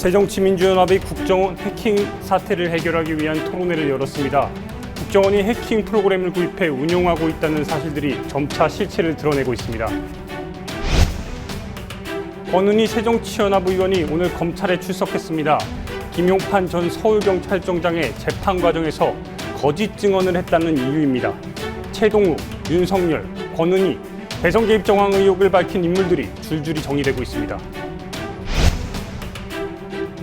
새정치민주연합이 국정원 해킹 사태를 해결하기 위한 토론회를 열었습니다. 국정원이 해킹 프로그램을 구입해 운용하고 있다는 사실들이 점차 실체를 드러내고 있습니다. 권은희 새정치연합 의원이 오늘 검찰에 출석했습니다. 김용판 전 서울경찰청장의 재판 과정에서 거짓 증언을 했다는 이유입니다. 최동욱, 윤석열, 권은희, 대선 개입 정황 의혹을 밝힌 인물들이 줄줄이 정리되고 있습니다.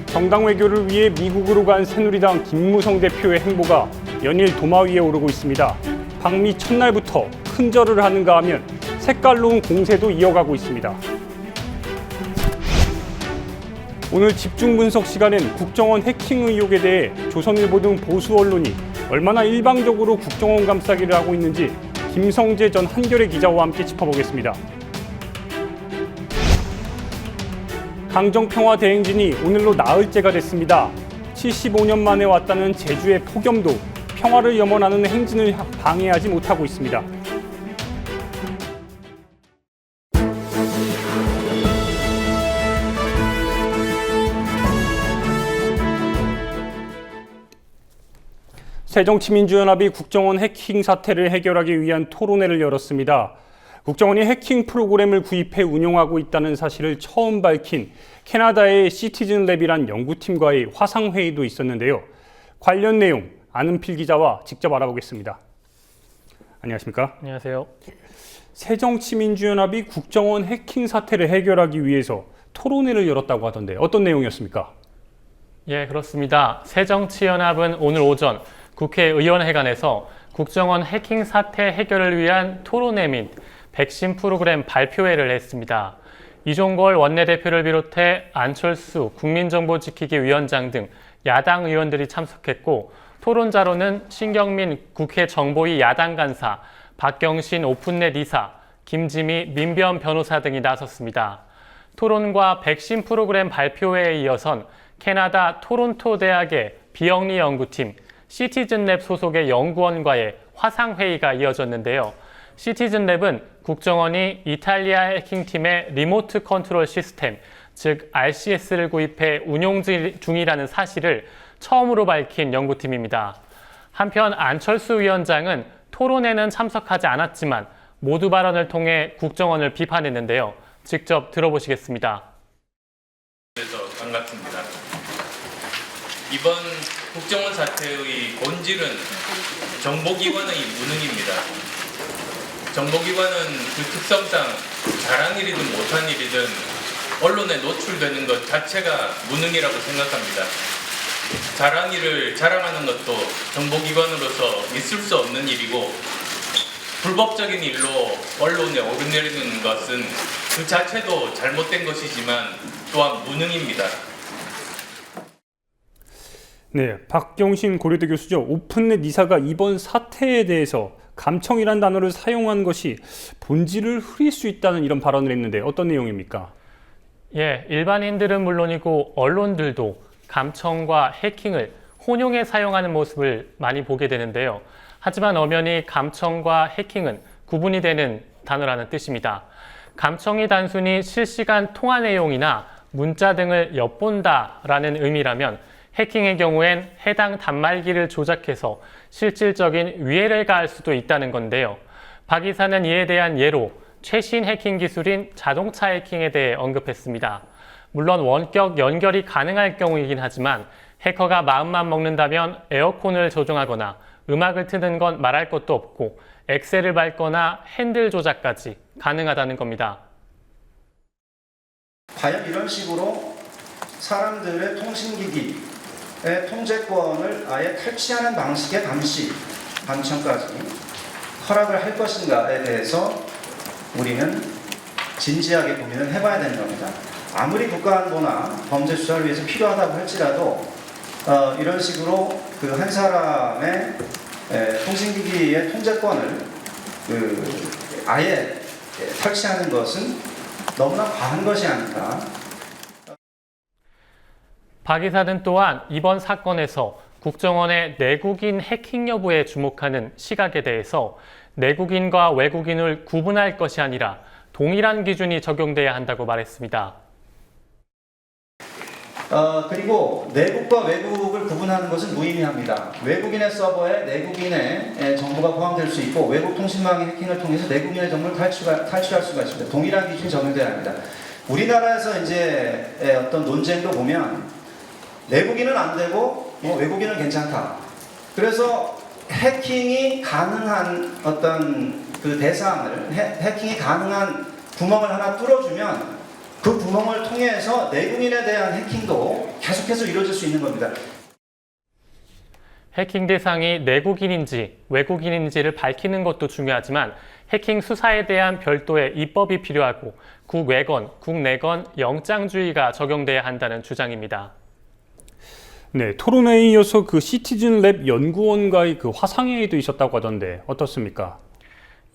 정당 외교를 위해 미국으로 간 새누리당 김무성 대표의 행보가 연일 도마 위에 오르고 있습니다. 방미 첫날부터 큰절을 하는가 하면 색깔로운 공세도 이어가고 있습니다. 오늘 집중 분석 시간엔 국정원 해킹 의혹에 대해 조선일보 등 보수 언론이 얼마나 일방적으로 국정원 감싸기를 하고 있는지 김성재 전 한겨레 기자와 함께 짚어보겠습니다. 강정평화 대행진이 오늘로 나흘째가 됐습니다. 75년 만에 왔다는 제주의 폭염도 평화를 염원하는 행진을 방해하지 못하고 있습니다. 새정치민주연합이 국정원 해킹 사태를 해결하기 위한 토론회를 열었습니다. 국정원이 해킹 프로그램을 구입해 운용하고 있다는 사실을 처음 밝힌 캐나다의 시티즌랩이란 연구팀과의 화상회의도 있었는데요. 관련 내용 안은필 기자와 직접 알아보겠습니다. 안녕하십니까? 안녕하세요. 새정치민주연합이 국정원 해킹 사태를 해결하기 위해서 토론회를 열었다고 하던데 어떤 내용이었습니까? 예, 그렇습니다. 새정치연합은 오늘 오전 국회의원회관에서 국정원 해킹 사태 해결을 위한 토론회 및 백신 프로그램 발표회를 했습니다. 이종걸 원내대표를 비롯해 안철수 국민정보지키기 위원장 등 야당 의원들이 참석했고, 토론자로는 신경민 국회 정보위 야당 간사, 박경신 오픈넷 이사, 김지미 민변 변호사 등이 나섰습니다. 토론과 백신 프로그램 발표회에 이어선 캐나다 토론토 대학의 비영리 연구팀, 시티즌랩 소속의 연구원과의 화상회의가 이어졌는데요. 시티즌랩은 국정원이 이탈리아 해킹팀의 리모트 컨트롤 시스템, 즉 RCS를 구입해 운용 중이라는 사실을 처음으로 밝힌 연구팀입니다. 한편 안철수 위원장은 토론회는 참석하지 않았지만 모두 발언을 통해 국정원을 비판했는데요. 직접 들어보시겠습니다. 그래서 반갑습니다. 이번 국정원 사태의 본질은 정보기관의 무능입니다. 정보기관은 그 특성상 잘한 일이든 못한 일이든 언론에 노출되는 것 자체가 무능이라고 생각합니다. 잘한 일을 자랑하는 것도 정보기관으로서 있을 수 없는 일이고, 불법적인 일로 언론에 오르내리는 것은 그 자체도 잘못된 것이지만 또한 무능입니다. 네, 박경신 고려대 교수죠. 오픈넷 이사가 이번 사태에 대해서 감청이란 단어를 사용한 것이 본질을 흐릴 수 있다는 이런 발언을 했는데 어떤 내용입니까? 예, 일반인들은 물론이고 언론들도 감청과 해킹을 혼용해 사용하는 모습을 많이 보게 되는데요. 하지만 엄연히 감청과 해킹은 구분이 되는 단어라는 뜻입니다. 감청이 단순히 실시간 통화 내용이나 문자 등을 엿본다라는 의미라면, 해킹의 경우엔 해당 단말기를 조작해서 실질적인 위해를 가할 수도 있다는 건데요. 박 이사는 이에 대한 예로 최신 해킹 기술인 자동차 해킹에 대해 언급했습니다. 물론 원격 연결이 가능할 경우이긴 하지만 해커가 마음만 먹는다면 에어컨을 조종하거나 음악을 트는 건 말할 것도 없고 엑셀을 밟거나 핸들 조작까지 가능하다는 겁니다. 과연 이런 식으로 사람들의 통신기기의 통제권을 아예 탈취하는 방식의 감시, 감청까지 허락을 할 것인가에 대해서 우리는 진지하게 고민을 해봐야 되는 겁니다. 아무리 국가안보나 범죄 수사를 위해서 필요하다고 할지라도 이런 식으로 그 한 사람의 통신기기의 통제권을 아예 탈취하는 것은 너무나 과한 것이 아닐까. 박 이사는 또한 이번 사건에서 국정원의 내국인 해킹 여부에 주목하는 시각에 대해서 내국인과 외국인을 구분할 것이 아니라 동일한 기준이 적용돼야 한다고 말했습니다. 그리고 내국과 외국을 구분하는 것은 무의미합니다. 외국인의 서버에 내국인의 정보가 포함될 수 있고 외국 통신망의 해킹을 통해서 내국인의 정보를 탈취할 수가 있습니다. 동일한 기준이 적용돼야 합니다. 우리나라에서 이제 어떤 논쟁도 보면 내국인은 안 되고 외국인은 괜찮다. 그래서 해킹이 가능한 어떤 그 대상을 해킹이 가능한 구멍을 하나 뚫어주면 그 구멍을 통해서 내국인에 대한 해킹도 계속해서 이루어질 수 있는 겁니다. 해킹 대상이 내국인인지 외국인인지를 밝히는 것도 중요하지만 해킹 수사에 대한 별도의 입법이 필요하고 국외건, 국내건 영장주의가 적용돼야 한다는 주장입니다. 네, 토론회에 이어서 그 시티즌랩 연구원과의 그 화상회의도 있었다고 하던데 어떻습니까?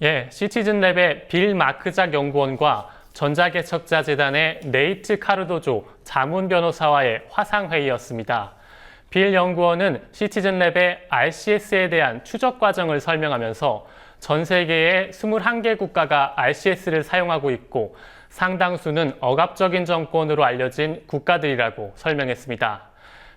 예, 시티즌랩의 빌 마크작 연구원과 전자개척자재단의 네이트 카르도조 자문 변호사와의 화상회의였습니다. 빌 연구원은 시티즌랩의 RCS에 대한 추적 과정을 설명하면서 전 세계의 21개 국가가 RCS를 사용하고 있고 상당수는 억압적인 정권으로 알려진 국가들이라고 설명했습니다.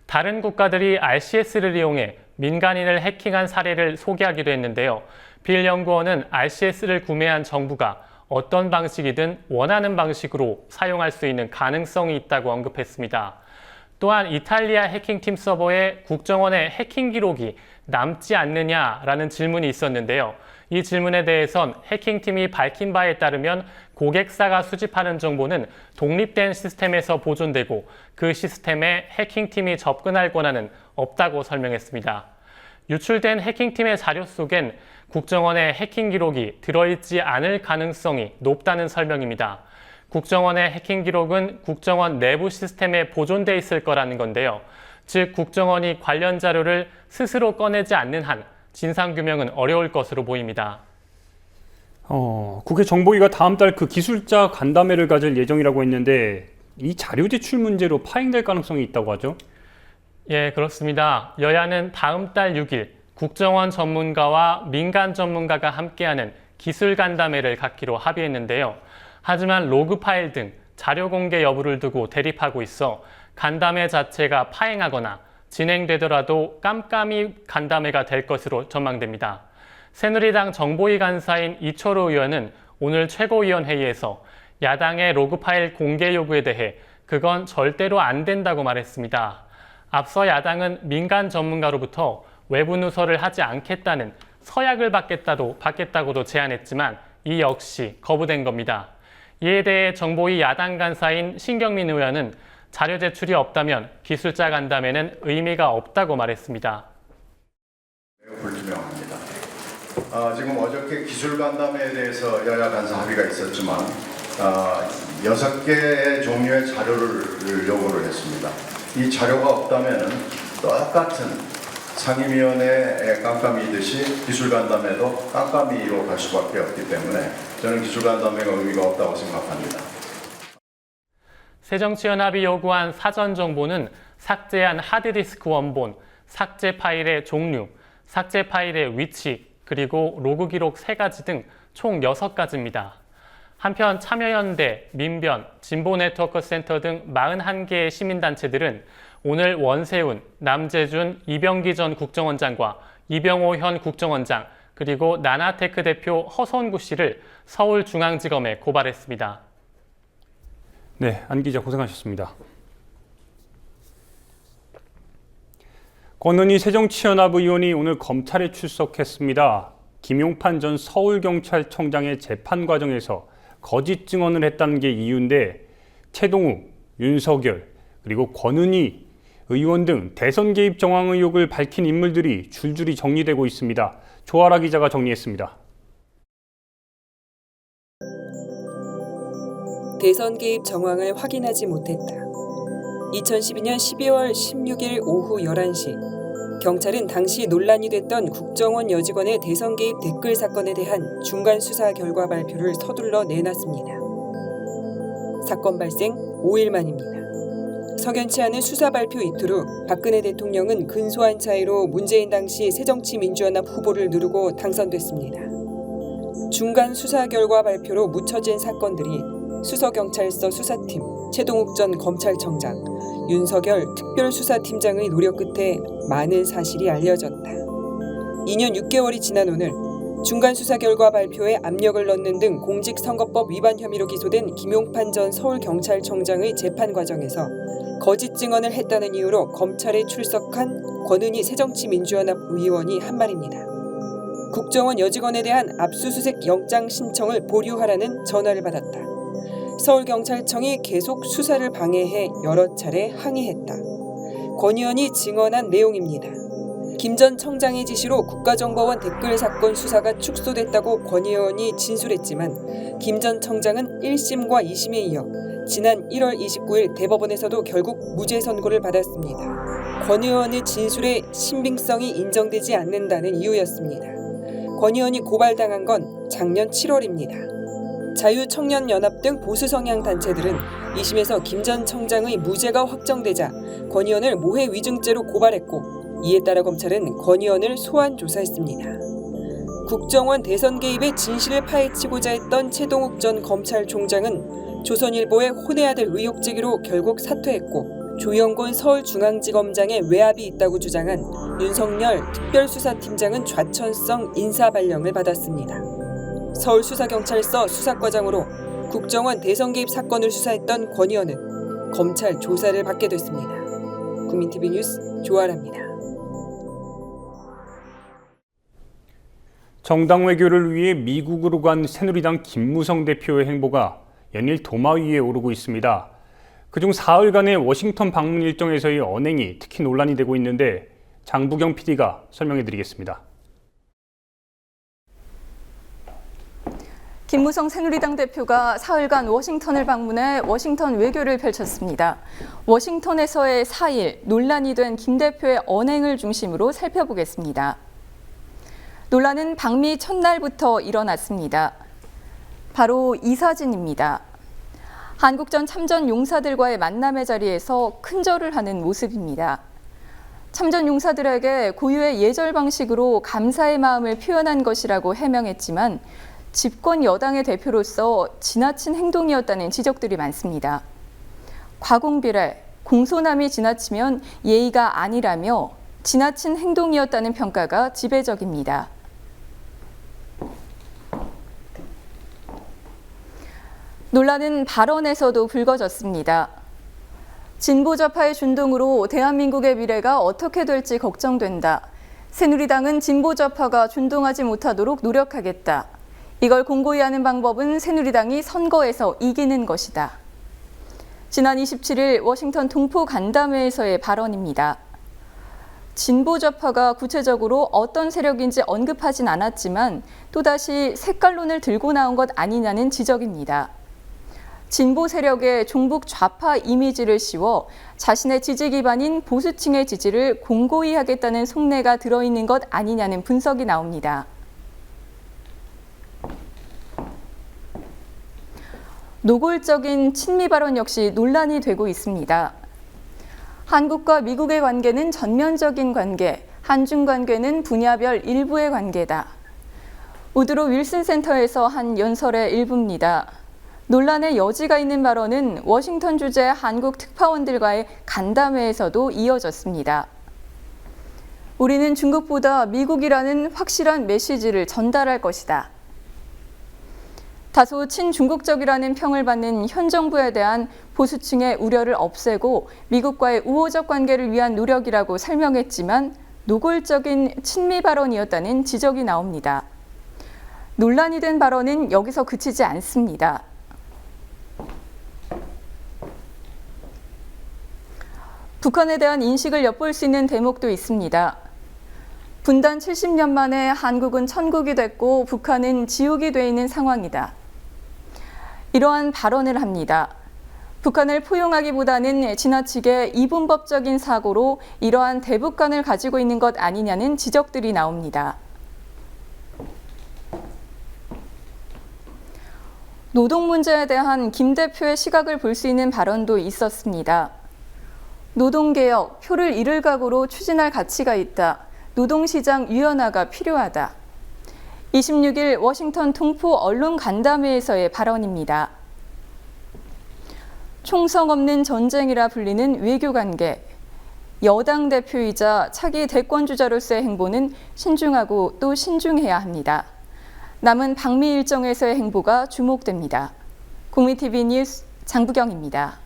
다른 국가들이 RCS를 이용해 민간인을 해킹한 사례를 소개하기도 했는데요. 빌 연구원은 RCS를 구매한 정부가 어떤 방식이든 원하는 방식으로 사용할 수 있는 가능성이 있다고 언급했습니다. 또한 이탈리아 해킹팀 서버에 국정원의 해킹 기록이 남지 않느냐라는 질문이 있었는데요. 이 질문에 대해선 해킹팀이 밝힌 바에 따르면 고객사가 수집하는 정보는 독립된 시스템에서 보존되고 그 시스템에 해킹팀이 접근할 권한은 없다고 설명했습니다. 유출된 해킹팀의 자료 속엔 국정원의 해킹 기록이 들어있지 않을 가능성이 높다는 설명입니다. 국정원의 해킹 기록은 국정원 내부 시스템에 보존돼 있을 거라는 건데요. 즉 국정원이 관련 자료를 스스로 꺼내지 않는 한 진상규명은 어려울 것으로 보입니다. 국회 정보위가 다음 달 그 기술자 간담회를 가질 예정이라고 했는데 이 자료 제출 문제로 파행될 가능성이 있다고 하죠? 예, 그렇습니다. 여야는 다음 달 6일 국정원 전문가와 민간 전문가가 함께하는 기술 간담회를 갖기로 합의했는데요. 하지만 로그 파일 등 자료 공개 여부를 두고 대립하고 있어 간담회 자체가 파행하거나 진행되더라도 깜깜이 간담회가 될 것으로 전망됩니다. 새누리당 정보위 간사인 이철우 의원은 오늘 최고위원회의에서 야당의 로그 파일 공개 요구에 대해 그건 절대로 안 된다고 말했습니다. 앞서 야당은 민간 전문가로부터 외부 누설을 하지 않겠다는 서약을 받겠다고도 제안했지만 이 역시 거부된 겁니다. 이에 대해 정보위 야당 간사인 신경민 의원은 자료 제출이 없다면 기술자 간담회는 의미가 없다고 말했습니다. 매우 불투명합니다. 지금 어저께 기술 간담회에 대해서 여야 간사 합의가 있었지만 6개의 종류의 자료를 요구를 했습니다. 이 자료가 없다면 똑같은 상임위원회 깜깜이듯이 기술 간담회도 깜깜이로 갈 수밖에 없기 때문에 저는 기술 간담회가 의미가 없다고 생각합니다. 새정치연합이 요구한 사전 정보는 삭제한 하드디스크 원본, 삭제 파일의 종류, 삭제 파일의 위치, 그리고 로그 기록 3가지 등 총 6가지입니다. 한편 참여연대, 민변, 진보네트워크센터 등 41개의 시민단체들은 오늘 원세훈, 남재준, 이병기 전 국정원장과 이병호 현 국정원장, 그리고 나나테크 대표 허선구 씨를 서울중앙지검에 고발했습니다. 네, 안 기자 고생하셨습니다. 권은희 새정치연합 의원이 오늘 검찰에 출석했습니다. 김용판 전 서울경찰청장의 재판 과정에서 거짓 증언을 했다는 게 이유인데 최동욱, 윤석열, 그리고 권은희 의원 등 대선 개입 정황 의혹을 밝힌 인물들이 줄줄이 정리되고 있습니다. 조아라 기자가 정리했습니다. 대선 개입 정황을 확인하지 못했다. 2012년 12월 16일 오후 11시 경찰은 당시 논란이 됐던 국정원 여직원의 대선 개입 댓글 사건에 대한 중간 수사 결과 발표를 서둘러 내놨습니다. 사건 발생 5일 만입니다. 석연치 않은 수사 발표 이틀 후 박근혜 대통령은 근소한 차이로 문재인 당시 새정치민주연합 후보를 누르고 당선됐습니다. 중간 수사 결과 발표로 묻혀진 사건들이 수서경찰서 수사팀, 최동욱 전 검찰청장, 윤석열 특별수사팀장의 노력 끝에 많은 사실이 알려졌다. 2년 6개월이 지난 오늘 중간 수사 결과 발표에 압력을 넣는 등 공직선거법 위반 혐의로 기소된 김용판 전 서울경찰청장의 재판 과정에서 거짓 증언을 했다는 이유로 검찰에 출석한 권은희 새정치민주연합 의원이 한 말입니다. 국정원 여직원에 대한 압수수색 영장 신청을 보류하라는 전화를 받았다. 서울경찰청이 계속 수사를 방해해 여러 차례 항의했다. 권 의원이 증언한 내용입니다. 김 전 청장의 지시로 국가정보원 댓글 사건 수사가 축소됐다고 권 의원이 진술했지만 김 전 청장은 1심과 2심에 이어 지난 1월 29일 대법원에서도 결국 무죄 선고를 받았습니다. 권 의원의 진술의 신빙성이 인정되지 않는다는 이유였습니다. 권 의원이 고발당한 건 작년 7월입니다. 자유청년연합 등 보수 성향 단체들은 2심에서 김 전 청장의 무죄가 확정되자 권 의원을 모해 위증죄로 고발했고 이에 따라 검찰은 권 의원을 소환 조사했습니다. 국정원 대선 개입의 진실을 파헤치고자 했던 최동욱 전 검찰총장은 조선일보의 혼외아들 의혹 제기로 결국 사퇴했고 조영곤 서울중앙지검장의 외압이 있다고 주장한 윤석열 특별수사팀장은 좌천성 인사발령을 받았습니다. 서울수사경찰서 수사과장으로 국정원 대선 개입 사건을 수사했던 권 의원은 검찰 조사를 받게 됐습니다. 국민TV 뉴스 조아라입니다. 정당 외교를 위해 미국으로 간 새누리당 김무성 대표의 행보가 연일 도마 위에 오르고 있습니다. 그중 사흘간의 워싱턴 방문 일정에서의 언행이 특히 논란이 되고 있는데 장부경 PD가 설명해 드리겠습니다. 김무성 새누리당 대표가 사흘간 워싱턴을 방문해 워싱턴 외교를 펼쳤습니다. 워싱턴에서의 4일 논란이 된 김 대표의 언행을 중심으로 살펴보겠습니다. 논란은 방미 첫날부터 일어났습니다. 바로 이 사진입니다. 한국전 참전 용사들과의 만남의 자리에서 큰절을 하는 모습입니다. 참전 용사들에게 고유의 예절 방식으로 감사의 마음을 표현한 것이라고 해명했지만 집권 여당의 대표로서 지나친 행동이었다는 지적들이 많습니다. 과공비례, 공손함이 지나치면 예의가 아니라며 지나친 행동이었다는 평가가 지배적입니다. 논란은 발언에서도 불거졌습니다. 진보좌파의 준동으로 대한민국의 미래가 어떻게 될지 걱정된다. 새누리당은 진보좌파가 준동하지 못하도록 노력하겠다. 이걸 공고히 하는 방법은 새누리당이 선거에서 이기는 것이다. 지난 27일 워싱턴 동포 간담회에서의 발언입니다. 진보좌파가 구체적으로 어떤 세력인지 언급하진 않았지만 또다시 색깔론을 들고 나온 것 아니냐는 지적입니다. 진보 세력의 종북 좌파 이미지를 씌워 자신의 지지 기반인 보수층의 지지를 공고히 하겠다는 속내가 들어있는 것 아니냐는 분석이 나옵니다. 노골적인 친미 발언 역시 논란이 되고 있습니다. 한국과 미국의 관계는 전면적인 관계, 한중 관계는 분야별 일부의 관계다. 우드로 윌슨 센터에서 한 연설의 일부입니다. 논란의 여지가 있는 발언은 워싱턴 주재 한국 특파원들과의 간담회에서도 이어졌습니다. 우리는 중국보다 미국이라는 확실한 메시지를 전달할 것이다. 다소 친중국적이라는 평을 받는 현 정부에 대한 보수층의 우려를 없애고 미국과의 우호적 관계를 위한 노력이라고 설명했지만 노골적인 친미 발언이었다는 지적이 나옵니다. 논란이 된 발언은 여기서 그치지 않습니다. 북한에 대한 인식을 엿볼 수 있는 대목도 있습니다. 분단 70년 만에 한국은 천국이 됐고 북한은 지옥이 돼 있는 상황이다. 이러한 발언을 합니다. 북한을 포용하기보다는 지나치게 이분법적인 사고로 이러한 대북관을 가지고 있는 것 아니냐는 지적들이 나옵니다. 노동 문제에 대한 김 대표의 시각을 볼 수 있는 발언도 있었습니다. 노동개혁, 표를 잃을 각오로 추진할 가치가 있다. 노동시장 유연화가 필요하다. 26일 워싱턴 동포 언론 간담회에서의 발언입니다. 총성 없는 전쟁이라 불리는 외교관계. 여당 대표이자 차기 대권주자로서의 행보는 신중하고 또 신중해야 합니다. 남은 방미 일정에서의 행보가 주목됩니다. 국민TV 뉴스 장부경입니다.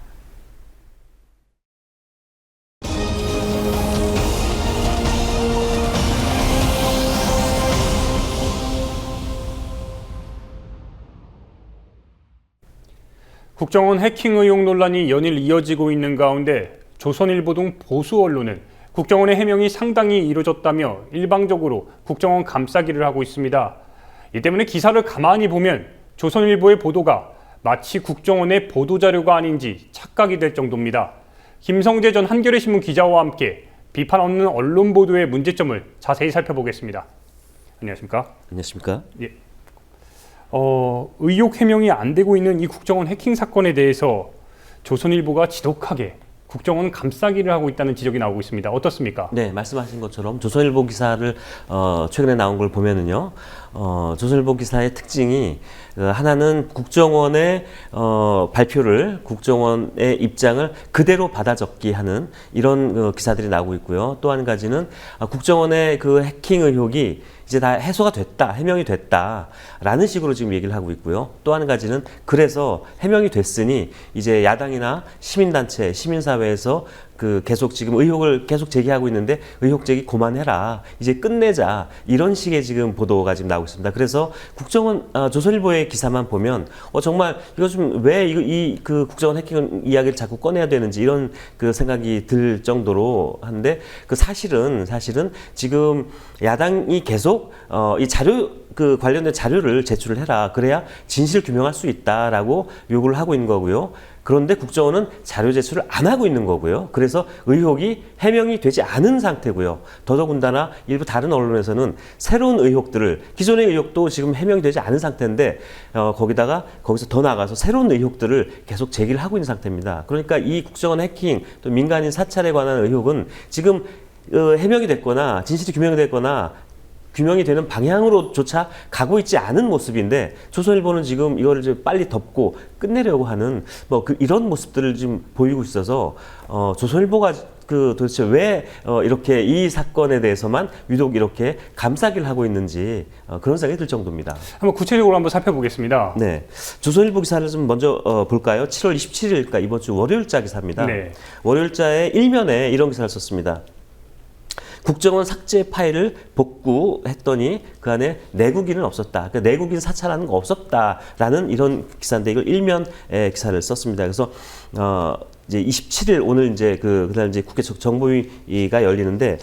국정원 해킹 의혹 논란이 연일 이어지고 있는 가운데 조선일보 등 보수 언론은 국정원의 해명이 상당히 이루어졌다며 일방적으로 국정원 감싸기를 하고 있습니다. 이 때문에 기사를 가만히 보면 조선일보의 보도가 마치 국정원의 보도자료가 아닌지 착각이 될 정도입니다. 김성재 전 한겨레신문 기자와 함께 비판 없는 언론 보도의 문제점을 자세히 살펴보겠습니다. 안녕하십니까? 안녕하십니까? 예. 의혹 해명이 안 되고 있는 이 국정원 해킹 사건에 대해서 조선일보가 지독하게 국정원 감싸기를 하고 있다는 지적이 나오고 있습니다. 어떻습니까? 네, 말씀하신 것처럼 조선일보 기사를 최근에 나온 걸 보면은요, 조선일보 기사의 특징이 하나는 국정원의 발표를, 국정원의 입장을 그대로 받아 적기 하는 이런 기사들이 나오고 있고요. 또 한 가지는 국정원의 그 해킹 의혹이 이제 다 해소가 됐다, 해명이 됐다라는 식으로 지금 얘기를 하고 있고요. 또 한 가지는 그래서 해명이 됐으니 이제 야당이나 시민단체, 시민사회에서 그 계속 지금 의혹을 계속 제기하고 있는데 의혹 제기 그만해라, 이제 끝내자, 이런 식의 지금 보도가 지금 나오고 있습니다. 그래서 국정원 조선일보의 기사만 보면 정말 이거 좀 왜 이 그 국정원 해킹 이야기를 자꾸 꺼내야 되는지 이런 그 생각이 들 정도로 한데, 그 사실은 지금 야당이 계속 이 자료 그 관련된 자료를 제출을 해라, 그래야 진실을 규명할 수 있다라고 요구를 하고 있는 거고요. 그런데 국정원은 자료 제출을 안 하고 있는 거고요. 그래서 의혹이 해명이 되지 않은 상태고요. 더더군다나 일부 다른 언론에서는 새로운 의혹들을, 기존의 의혹도 지금 해명이 되지 않은 상태인데 거기서 더 나아가서 새로운 의혹들을 계속 제기를 하고 있는 상태입니다. 그러니까 이 국정원 해킹 또 민간인 사찰에 관한 의혹은 지금 해명이 됐거나 진실이 규명이 됐거나 규명이 되는 방향으로조차 가고 있지 않은 모습인데, 조선일보는 지금 이거를 좀 빨리 덮고 끝내려고 하는 이런 모습들을 지금 보이고 있어서 조선일보가 도대체 왜 이렇게 이 사건에 대해서만 유독 이렇게 감싸기를 하고 있는지 그런 생각이 들 정도입니다. 한번 구체적으로 한번 살펴보겠습니다. 네, 조선일보 기사를 좀 먼저 볼까요? 7월 27일, 그러니까 이번 주 월요일자 기사입니다. 네. 월요일자의 일면에 이런 기사를 썼습니다. 국정원 삭제 파일을 복구했더니 그 안에 내국인은 없었다. 그러니까 내국인 사찰하는 거 없었다라는 이런 기사인데, 이걸 일면 기사를 썼습니다. 그래서 이제 27일 오늘 이제 그날 이제 국회 정보위가 열리는데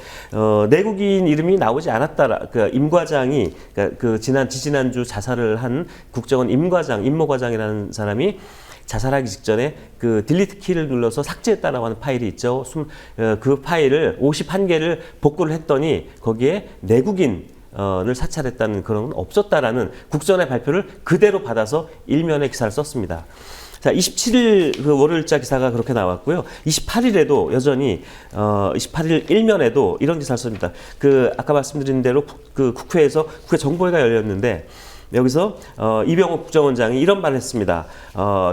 내국인 이름이 나오지 않았다. 그 임 과장이, 그러니까 지지난주 자살을 한 국정원 임 과장이라는 사람이 자살하기 직전에 그 딜리트 키를 눌러서 삭제했다라고 하는 파일이 있죠. 그 파일을 51개를 복구를 했더니 거기에 내국인을 사찰했다는 그런 건 없었다라는 국정원의 발표를 그대로 받아서 일면의 기사를 썼습니다. 자, 27일 그 월요일자 기사가 그렇게 나왔고요. 28일에도 여전히 28일 일면에도 이런 기사를 씁니다. 아까 말씀드린 대로 국회에서 국회 정보회가 열렸는데, 여기서 이병옥 국정원장이 이런 말을 했습니다.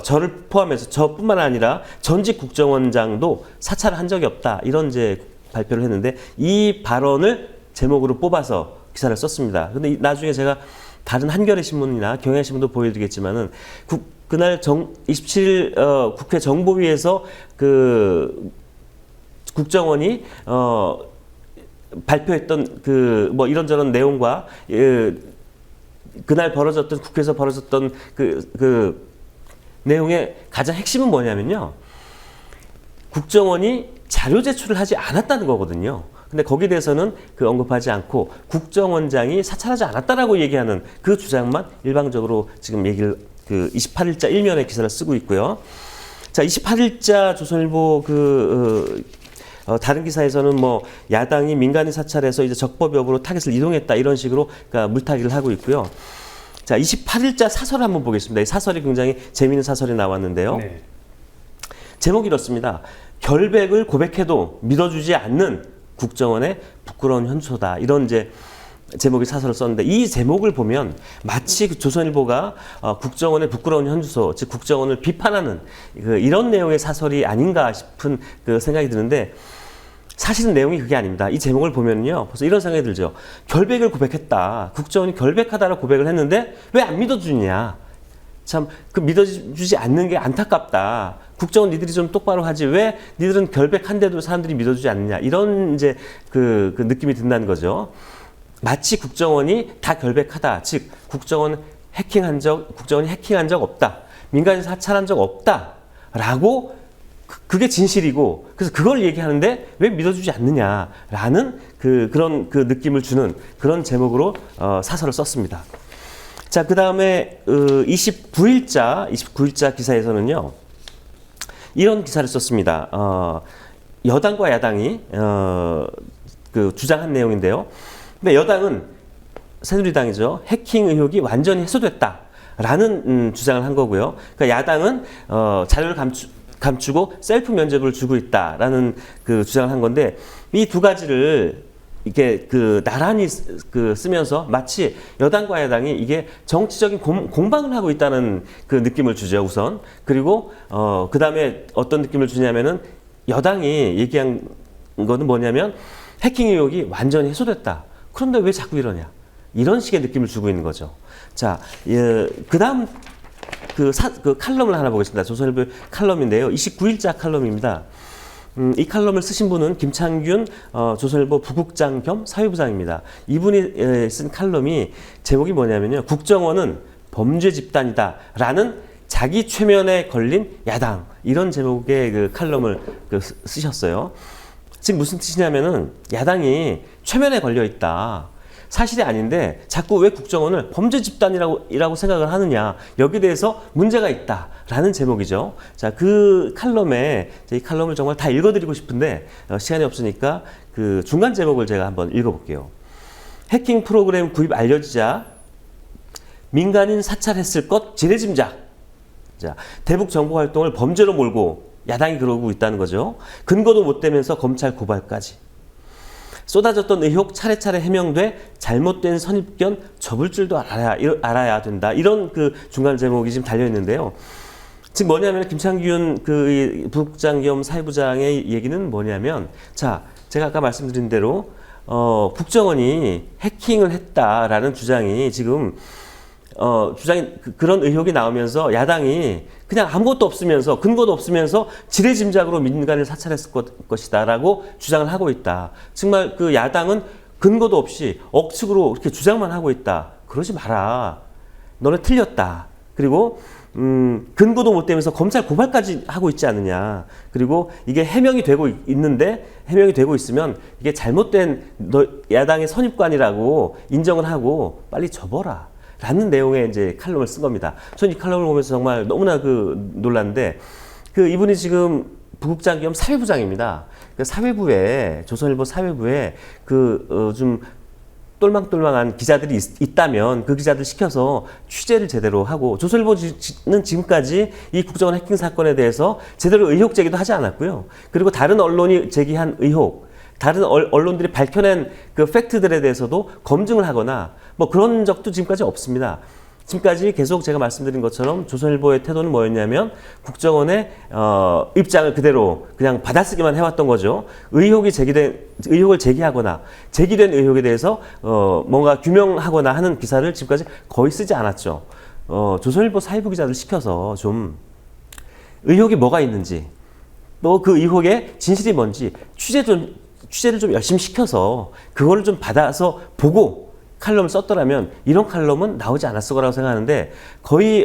저를 포함해서 저뿐만 아니라 전직 국정원장도 사찰을 한 적이 없다, 이런 이제 발표를 했는데, 이 발언을 제목으로 뽑아서 기사를 썼습니다. 근데 나중에 제가 다른 한겨레 신문이나 경향 신문도 보여드리겠지만은 그날 27일 국회 정보위에서 국정원이 발표했던 이런저런 내용과 그날 국회에서 벌어졌던 내용의 가장 핵심은 뭐냐면요, 국정원이 자료 제출을 하지 않았다는 거거든요. 근데 거기에 대해서는 언급하지 않고 국정원장이 사찰하지 않았다라고 얘기하는 그 주장만 일방적으로 지금 얘기를 28일자 일면의 기사를 쓰고 있고요. 자, 28일자 조선일보 다른 기사에서는 야당이 민간인 사찰에서 이제 적법 여부로 타겟을 이동했다, 이런 식으로 물타기를 하고 있고요. 자, 28일자 사설을 한번 보겠습니다. 이 사설이 굉장히 재미있는 사설이 나왔는데요. 네. 제목이 이렇습니다. 결백을 고백해도 믿어주지 않는 국정원의 부끄러운 현초다. 이런 이제 제목의 사설을 썼는데 이 제목을 보면 마치 그 조선일보가 국정원의 부끄러운 현주소, 즉 국정원을 비판하는 이런 내용의 사설이 아닌가 싶은 그 생각이 드는데 사실은 내용이 그게 아닙니다. 이 제목을 보면요, 벌써 이런 생각이 들죠. 결백을 고백했다. 국정원이 결백하다라고 고백을 했는데 왜 안 믿어주냐? 참 그 믿어주지 않는 게 안타깝다. 국정원 니들이 좀 똑바로 하지 왜 니들은 결백한데도 사람들이 믿어주지 않느냐? 이런 이제 그 느낌이 든다는 거죠. 마치 국정원이 다 결백하다. 즉 국정원이 해킹한 적 없다. 민간인 사찰한 적 없다라고 그게 진실이고 그래서 그걸 얘기하는데 왜 믿어주지 않느냐라는 그런 느낌을 주는 그런 제목으로 사설을 썼습니다. 자, 그 다음에 29일자 기사에서는요 이런 기사를 썼습니다. 여당과 야당이 주장한 내용인데요. 근데 여당은 새누리당이죠. 해킹 의혹이 완전히 해소됐다라는 주장을 한 거고요. 그러니까 야당은 자료를 감추고 셀프 면죄부를 주고 있다라는 그 주장을 한 건데 이 두 가지를 이게 나란히 쓰면서 마치 여당과 야당이 이게 정치적인 공방을 하고 있다는 그 느낌을 주죠, 우선. 그리고 그 다음에 어떤 느낌을 주냐면은 여당이 얘기한 거는 뭐냐면 해킹 의혹이 완전히 해소됐다. 그런데 왜 자꾸 이러냐? 이런 식의 느낌을 주고 있는 거죠. 자, 그 다음 그 칼럼을 하나 보겠습니다. 조선일보 칼럼인데요. 29일자 칼럼입니다. 이 칼럼을 쓰신 분은 김창균 조선일보 부국장 겸 사회부장입니다. 이분이 쓴 칼럼이 제목이 뭐냐면요. 국정원은 범죄 집단이다 라는 자기 최면에 걸린 야당, 이런 제목의 그 칼럼을 쓰셨어요. 즉 무슨 뜻이냐면은 야당이 최면에 걸려 있다. 사실이 아닌데 자꾸 왜 국정원을 범죄 집단이라고 생각을 하느냐, 여기에 대해서 문제가 있다라는 제목이죠. 자, 그 칼럼에 이 칼럼을 정말 다 읽어드리고 싶은데 시간이 없으니까 그 중간 제목을 제가 한번 읽어볼게요. 해킹 프로그램 구입 알려지자 민간인 사찰했을 것 지레짐작. 자, 대북 정보 활동을 범죄로 몰고 야당이 그러고 있다는 거죠. 근거도 못 대면서 검찰 고발까지. 쏟아졌던 의혹 차례차례 해명돼 잘못된 선입견 접을 줄도 알아야 된다. 이런 그 중간 제목이 지금 달려 있는데요. 즉 뭐냐면 김창균 그 부국장 겸 사회부장의 얘기는 뭐냐면, 자, 제가 아까 말씀드린 대로 국정원이 해킹을 했다라는 주장이 지금 그런 의혹이 나오면서 야당이 그냥 아무것도 없으면서 근거도 없으면서 지레짐작으로 민간을 사찰했을 것이다라고 주장을 하고 있다. 정말 그 야당은 근거도 없이 억측으로 이렇게 주장만 하고 있다. 그러지 마라. 너네 틀렸다. 그리고 근거도 못 대면서 검찰 고발까지 하고 있지 않느냐. 그리고 이게 해명이 되고 있으면 이게 잘못된 야당의 선입관이라고 인정을 하고 빨리 접어라. 라는 내용의 이제 칼럼을 쓴 겁니다. 저는 이 칼럼을 보면서 정말 너무나 놀랐는데, 이분이 지금 부국장 겸 사회부장입니다. 사회부에, 조선일보 사회부에 좀 똘망똘망한 기자들이 있다면 그 기자들 시켜서 취재를 제대로 하고, 조선일보는 지금까지 이 국정원 해킹 사건에 대해서 제대로 의혹 제기도 하지 않았고요. 그리고 다른 언론이 제기한 의혹, 다른 언론들이 밝혀낸 그 팩트들에 대해서도 검증을 하거나 뭐 그런 적도 지금까지 없습니다. 지금까지 계속 제가 말씀드린 것처럼 조선일보의 태도는 뭐였냐면 국정원의 입장을 그대로 그냥 받아쓰기만 해왔던 거죠. 의혹을 제기하거나 제기된 의혹에 대해서 뭔가 규명하거나 하는 기사를 지금까지 거의 쓰지 않았죠. 조선일보 사회부 기자들 시켜서 좀 의혹이 뭐가 있는지, 또 그 의혹의 진실이 뭔지 취재를 좀 열심히 시켜서 그거를 좀 받아서 보고 칼럼을 썼더라면 이런 칼럼은 나오지 않았을 거라고 생각하는데, 거의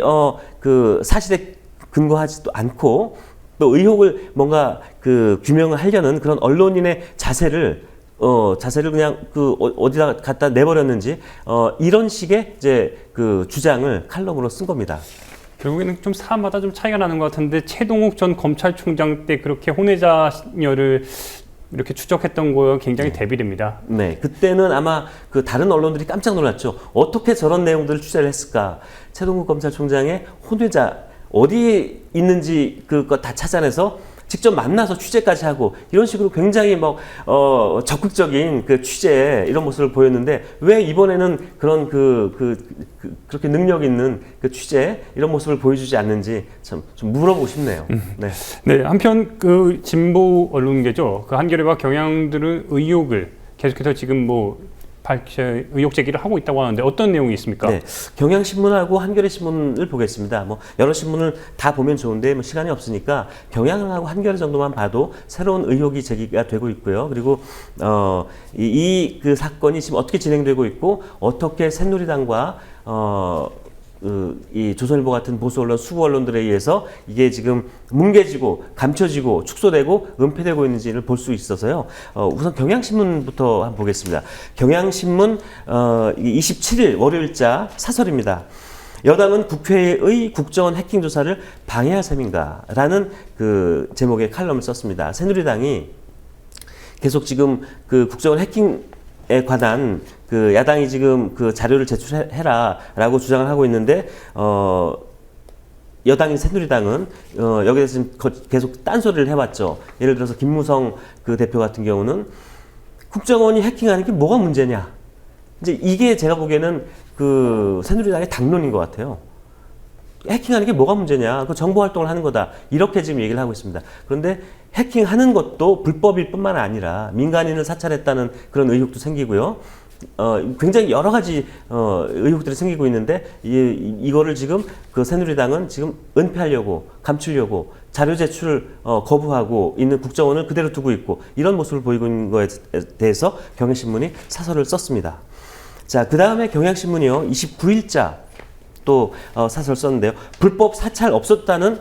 사실에 근거하지도 않고 또 의혹을 뭔가 규명을 하려는 그런 언론인의 자세를 그냥 어디다 갖다 내버렸는지 이런 식의 이제 주장을 칼럼으로 쓴 겁니다. 결국에는 좀 사람마다 좀 차이가 나는 것 같은데, 최동욱 전 검찰총장 때 그렇게 혼외자녀를 이렇게 추적했던 거 굉장히 대비됩니다. 네, 그때는 아마 다른 언론들이 깜짝 놀랐죠. 어떻게 저런 내용들을 취재를 했을까? 최동욱 검찰총장의 혼외자 어디 있는지 그거 다 찾아내서 직접 만나서 취재까지 하고 이런 식으로 굉장히 적극적인 그 취재 이런 모습을 보였는데 왜 이번에는 그런 그렇게 능력 있는 그 취재 이런 모습을 보여주지 않는지 참 좀 물어보고 싶네요. 네. 네, 한편 그 진보 언론계죠. 그 한겨레와 경향들은 의혹을 계속해서 지금 의혹 제기를 하고 있다고 하는데 어떤 내용이 있습니까? 네, 경향신문하고 한겨레신문을 보겠습니다. 여러 신문을 다 보면 좋은데 시간이 없으니까 경향하고 한겨레 정도만 봐도 새로운 의혹이 제기가 되고 있고요. 그리고 그 사건이 지금 어떻게 진행되고 있고 어떻게 새누리당과 이 조선일보 같은 보수 언론, 수구 언론들에 의해서 이게 지금 뭉개지고 감춰지고 축소되고 은폐되고 있는지를 볼 수 있어서요. 우선 경향신문부터 한번 보겠습니다. 경향신문 27일 월요일자 사설입니다. 여당은 국회의 국정원 해킹 조사를 방해할 셈인가? 라는 그 제목의 칼럼을 썼습니다. 새누리당이 계속 지금 그 국정원 해킹에 관한 그 야당이 지금 그 자료를 제출해라라고 주장을 하고 있는데 여당인 새누리당은 여기에 대해서 지금 계속 딴소리를 해왔죠. 예를 들어서 김무성 그 대표 같은 경우는 국정원이 해킹하는 게 뭐가 문제냐. 이제 이게 제가 보기에는 그 새누리당의 당론인 것 같아요. 해킹하는 게 뭐가 문제냐. 그 정보 활동을 하는 거다. 이렇게 지금 얘기를 하고 있습니다. 그런데 해킹하는 것도 불법일 뿐만 아니라 민간인을 사찰했다는 그런 의혹도 생기고요. 굉장히 여러 가지 의혹들이 생기고 있는데 이거를 지금 그 새누리당은 지금 은폐하려고 감추려고 자료 제출을 거부하고 있는 국정원을 그대로 두고 있고 이런 모습을 보이고 있는 것에 대해서 경향신문이 사설을 썼습니다. 자, 그 다음에 경향신문이요 29일자 또 사설 썼는데요. 불법 사찰 없었다는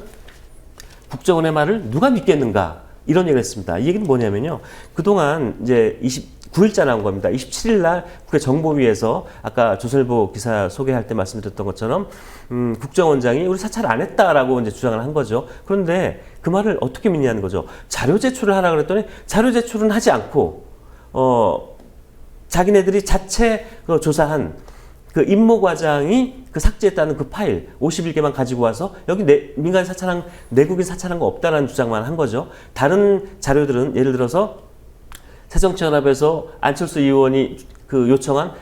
국정원의 말을 누가 믿겠는가 이런 얘기를 했습니다. 이 얘기는 뭐냐면요. 그동안 이제 29일자 나온 겁니다. 27일 날 국회 정보위에서 아까 조선일보 기사 소개할 때 말씀드렸던 것처럼 국정원장이 우리 사찰 안 했다라고 이제 주장을 한 거죠. 그런데 그 말을 어떻게 믿냐는 거죠. 자료 제출을 하라 그랬더니 자료 제출은 하지 않고 자기네들이 자체 조사한 그 임모과장이 그 삭제했다는 그 파일 51개만 가지고 와서 여기 민간 사찰한 내국인 사찰한 거 없다라는 주장만 한 거죠. 다른 자료들은 예를 들어서 새정치연합에서 안철수 의원이 그 요청한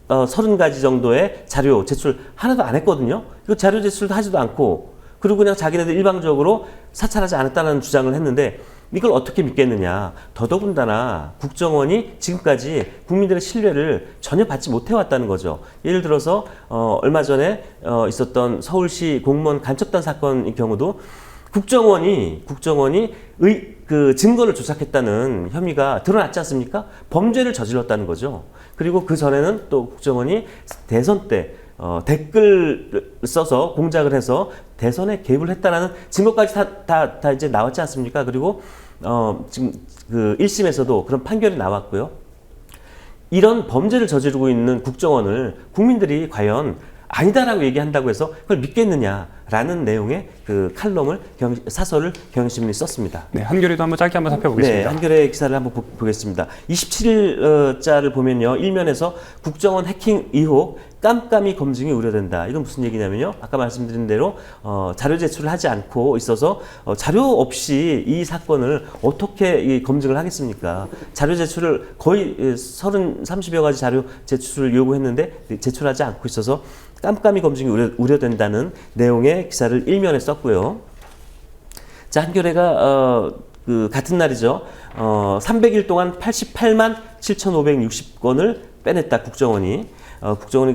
30가지 정도의 자료 제출 하나도 안 했거든요. 이거 자료 제출도 하지도 않고 그리고 그냥 자기네들 일방적으로 사찰하지 않았다는 주장을 했는데 이걸 어떻게 믿겠느냐. 더더군다나 국정원이 지금까지 국민들의 신뢰를 전혀 받지 못해왔다는 거죠. 예를 들어서 얼마 전에 있었던 서울시 공무원 간첩단 사건의 경우도 국정원이 그 증거를 조작했다는 혐의가 드러났지 않습니까? 범죄를 저질렀다는 거죠. 그리고 그 전에는 또 국정원이 대선 때 댓글을 써서 공작을 해서 대선에 개입을 했다라는 증거까지 다 이제 나왔지 않습니까? 그리고 지금 그 1심에서도 그런 판결이 나왔고요. 이런 범죄를 저지르고 있는 국정원을 국민들이 과연 아니다라고 얘기한다고 해서 그걸 믿겠느냐라는 내용의 그 칼럼을 사설을 경향신문이 썼습니다. 네, 한겨레도 한번 짧게 한번 살펴보겠습니다. 네, 한겨레 기사를 한번 보겠습니다. 27일자를 보면요. 일면에서 국정원 해킹 의혹 깜깜이 검증이 우려된다. 이건 무슨 얘기냐면요. 아까 말씀드린 대로 자료 제출을 하지 않고 있어서 자료 없이 이 사건을 어떻게 검증을 하겠습니까? 자료 제출을 거의 30여 가지 자료 제출을 요구했는데 제출하지 않고 있어서 깜깜이 검증이 우려된다는 내용의 기사를 일면에 썼고요. 자, 한겨레가 그 같은 날이죠. 300일 동안 88만 7,560건을 빼냈다. 국정원이